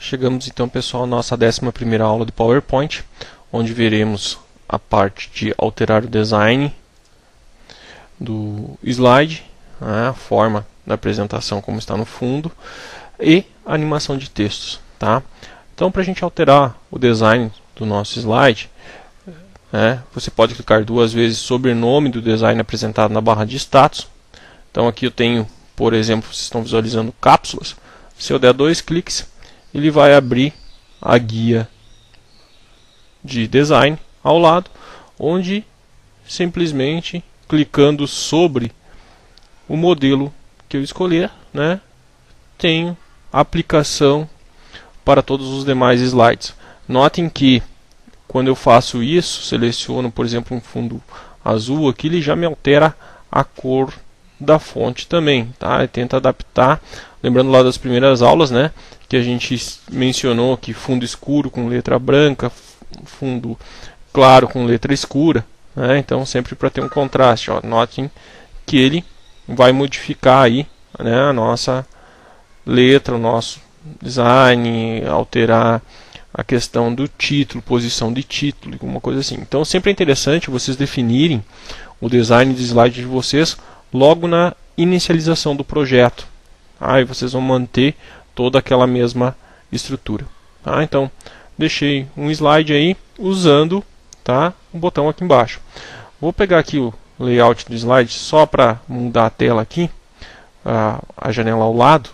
Chegamos então, pessoal, à nossa 11ª aula de PowerPoint, onde veremos a parte de alterar o design do slide, a forma da apresentação como está no fundo e a animação de textos, tá? Então, para a gente alterar o design do nosso slide, você pode clicar duas vezes sobre o nome do design apresentado na barra de status. Então aqui eu tenho, por exemplo, vocês estão visualizando cápsulas. Se eu der dois cliques, ele vai abrir a guia de design ao lado, onde simplesmente clicando sobre o modelo que eu escolher, tenho aplicação para todos os demais slides. Notem que quando eu faço isso, seleciono, por exemplo, um fundo azul, aqui ele já me altera a cor da fonte também, tá? Tenta adaptar, lembrando lá das primeiras aulas, que a gente mencionou que fundo escuro com letra branca, fundo claro com letra escura, então sempre para ter um contraste. Notem que ele vai modificar aí, a nossa letra, o nosso design, alterar a questão do título, posição de título, alguma coisa assim. Então sempre é interessante vocês definirem o design de slide de vocês logo na inicialização do projeto. Aí vocês vão manter toda aquela mesma estrutura. Então deixei um slide aí usando o botão aqui embaixo. Vou pegar aqui o layout do slide só para mudar a tela aqui, a janela ao lado.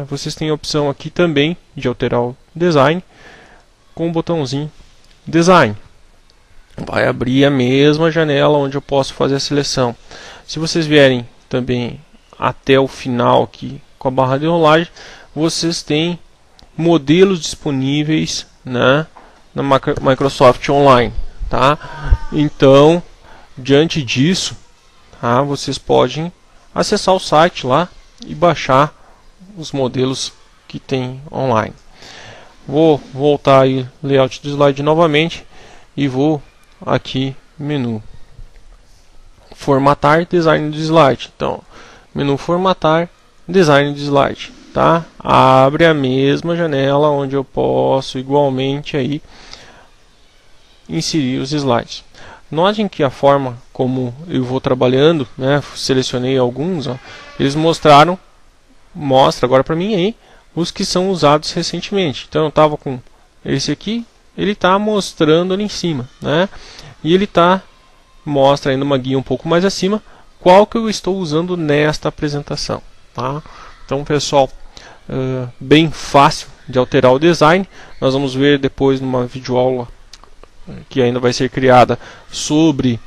Vocês têm a opção aqui também de alterar o design com o botãozinho Design. Vai abrir a mesma janela onde eu posso fazer a seleção. Se vocês vierem também até o final aqui com a barra de rolagem, vocês têm modelos disponíveis na Microsoft Online. Então, diante disso, vocês podem acessar o site lá e baixar os modelos que tem online. Vou voltar aí layout do slide novamente e vou aqui menu formatar, design do slide. Então, menu formatar, design do slide, abre a mesma janela onde eu posso igualmente aí inserir os slides. Notem que a forma como eu vou trabalhando, selecionei alguns, eles mostra agora para mim aí os que são usados recentemente. Então eu estava com esse aqui, ele está mostrando ali em cima, e ele mostra ainda uma guia um pouco mais acima, qual que eu estou usando nesta apresentação. Então, pessoal, bem fácil de alterar o design. Nós vamos ver depois numa videoaula que ainda vai ser criada sobre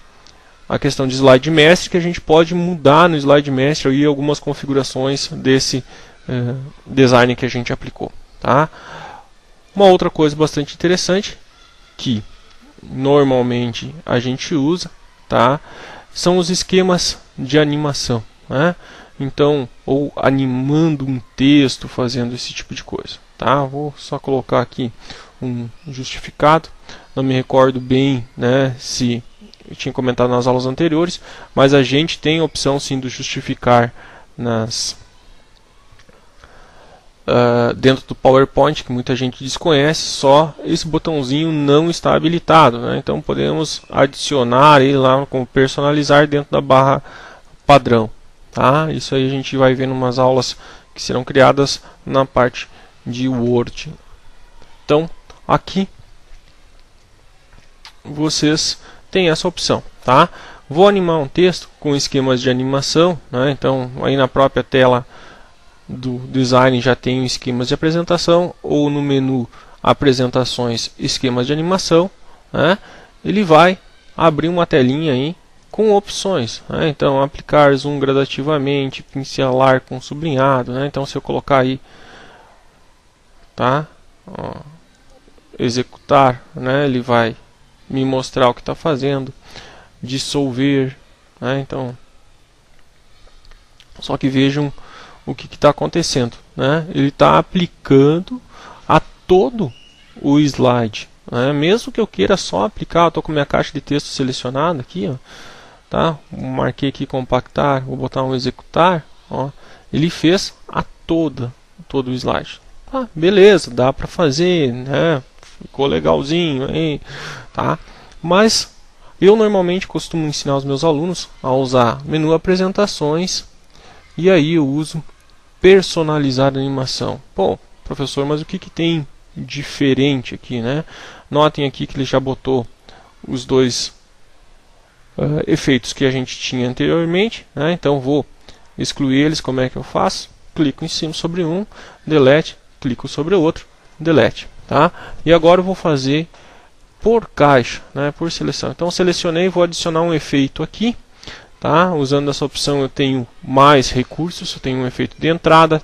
a questão de slide mestre, que a gente pode mudar no slide mestre aí algumas configurações desse design que a gente aplicou. Uma outra coisa bastante interessante que normalmente a gente usa, são os esquemas de animação, então, ou animando um texto, fazendo esse tipo de coisa. Vou só colocar aqui um justificado. Não me recordo bem, se eu tinha comentado nas aulas anteriores, mas a gente tem a opção sim do justificar dentro do PowerPoint, que muita gente desconhece, só esse botãozinho não está habilitado, então podemos adicionar ele lá como personalizar dentro da barra padrão, isso aí a gente vai ver em umas aulas que serão criadas na parte de Word. Então aqui vocês têm essa opção, Vou animar um texto com esquemas de animação, então aí na própria tela do design já tem esquemas de apresentação, ou no menu apresentações, esquemas de animação, ele vai abrir uma telinha aí com opções, então aplicar zoom gradativamente, pincelar com sublinhado, então se eu colocar aí, executar, ele vai me mostrar o que está fazendo, dissolver, então só que vejam o que está acontecendo, ele está aplicando a todo o slide, mesmo que eu queira só aplicar, estou com minha caixa de texto selecionada aqui, marquei aqui compactar, vou botar um executar, ele fez a todo o slide, Ah, beleza, dá para fazer, né? Ficou legalzinho, hein? Tá? Mas eu normalmente costumo ensinar os meus alunos a usar menu apresentações e aí eu uso personalizar a animação. Pô, professor, mas o que tem diferente aqui, né? Notem aqui que ele já botou os dois efeitos que a gente tinha anteriormente, né? Então vou excluir eles. Como é que eu faço? Clico em cima sobre um, delete, clico sobre o outro, delete, tá? E agora eu vou fazer por caixa, né? Por seleção. Então selecionei, vou adicionar um efeito aqui, tá? Usando essa opção eu tenho mais recursos. Eu tenho um efeito de entrada,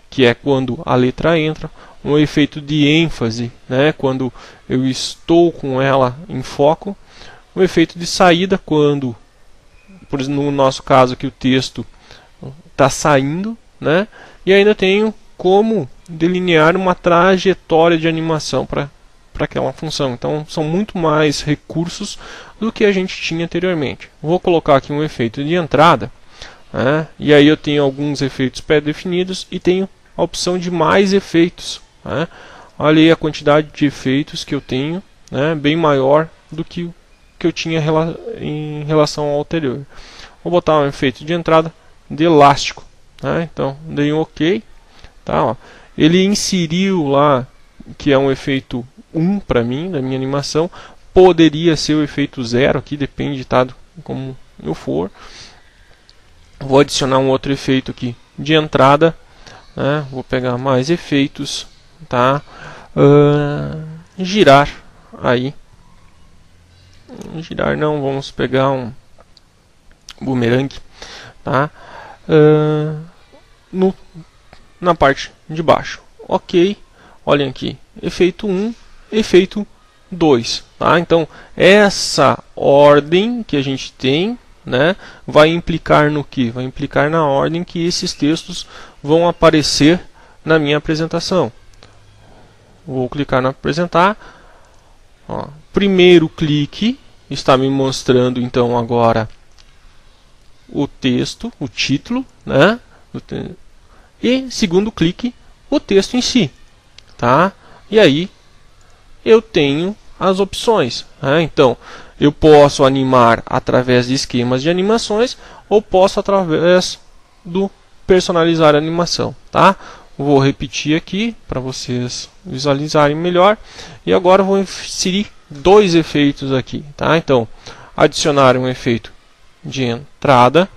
que é quando a letra entra, um efeito de ênfase, né? Quando eu estou com ela em foco, um efeito de saída quando, no nosso caso aqui, o texto está saindo, né? E ainda tenho como delinear uma trajetória de animação para aquela função. Então são muito mais recursos do que a gente tinha anteriormente. Vou colocar aqui um efeito de entrada, né? E aí eu tenho alguns efeitos pré-definidos e tenho a opção de mais efeitos, né? Olha aí a quantidade de efeitos que eu tenho, né? Bem maior do que eu tinha em relação ao anterior. Vou botar um efeito de entrada de elástico, né? Então dei um OK, tá, ó. Ele inseriu lá que é um efeito 1 para mim, da minha animação. Poderia ser o efeito 0 aqui, depende, tá, como eu for. Vou adicionar um outro efeito aqui de entrada, né? Vou pegar mais efeitos, tá? Girar aí. Girar não, vamos pegar um bumerangue, tá? Na parte de baixo. OK. Olhem aqui, efeito 1, efeito 2, tá? Então essa ordem que a gente tem, né, vai implicar no que? Vai implicar na ordem que esses textos vão aparecer na minha apresentação. Vou clicar no apresentar. Ó, primeiro clique está me mostrando então agora o texto, o título, né? E segundo clique, o texto em si, tá? E aí eu tenho as opções, né? Então eu posso animar através de esquemas de animações ou posso através do personalizar a animação, tá? Vou repetir aqui para vocês visualizarem melhor. E agora eu vou inserir dois efeitos aqui, tá? Então, adicionar um efeito de entrada.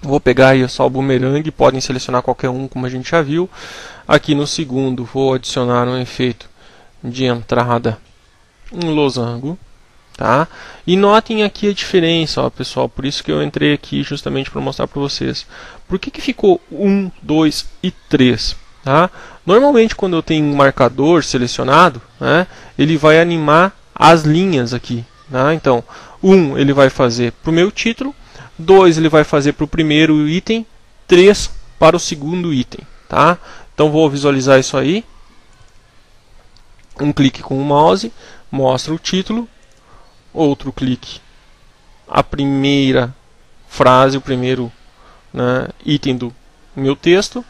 Vou pegar aí só o bumerangue, podem selecionar qualquer um, como a gente já viu. Aqui no segundo, vou adicionar um efeito de entrada em losango, tá? E notem aqui a diferença, ó, pessoal, por isso que eu entrei aqui justamente para mostrar para vocês. Por que ficou 1, 2 e 3? Tá? Normalmente quando eu tenho um marcador selecionado, né, ele vai animar as linhas aqui, tá? Então, 1 ele vai fazer para o meu título, 2 ele vai fazer para o primeiro item, 3 para o segundo item, tá? Então vou visualizar isso aí. Um clique com o mouse mostra o título, outro clique a primeira frase, o primeiro, né, item do meu texto,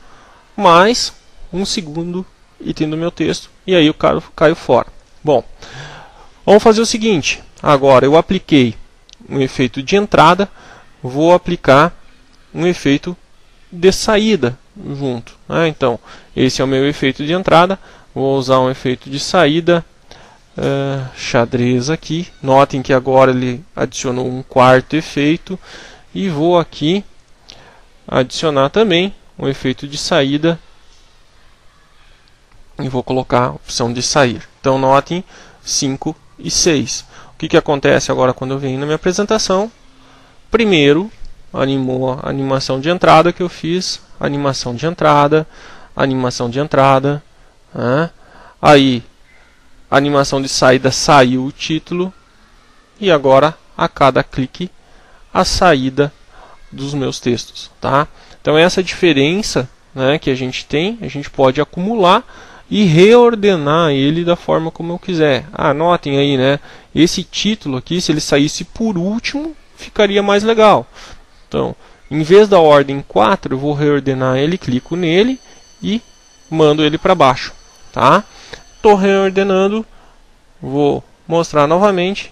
mais um segundo item do meu texto, e aí eu caio fora. Bom, vamos fazer o seguinte. Agora eu apliquei um efeito de entrada, vou aplicar um efeito de saída junto, né? Então esse é o meu efeito de entrada. Vou usar um efeito de saída, xadrez aqui. Notem que agora ele adicionou um quarto efeito. E vou aqui adicionar também um efeito de saída. E vou colocar a opção de sair. Então notem 5 e 6. O que acontece agora quando eu venho na minha apresentação? Primeiro, animou a animação de entrada que eu fiz. Animação de entrada, animação de entrada. Aí a animação de saída, saiu o título, e agora a cada clique a saída dos meus textos, tá? Então essa diferença, né, que a gente tem, a gente pode acumular e reordenar ele da forma como eu quiser. Notem aí, né, esse título aqui, se ele saísse por último, ficaria mais legal. Então, em vez da ordem 4, eu vou reordenar ele, clico nele e mando ele para baixo, tá? Estou reordenando, vou mostrar novamente.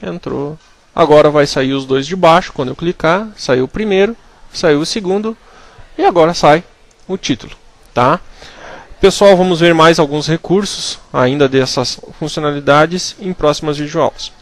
Entrou. Agora vai sair os dois de baixo quando eu clicar. Saiu o primeiro, saiu o segundo e agora sai o título, tá? Pessoal, vamos ver mais alguns recursos ainda dessas funcionalidades em próximas videoaulas.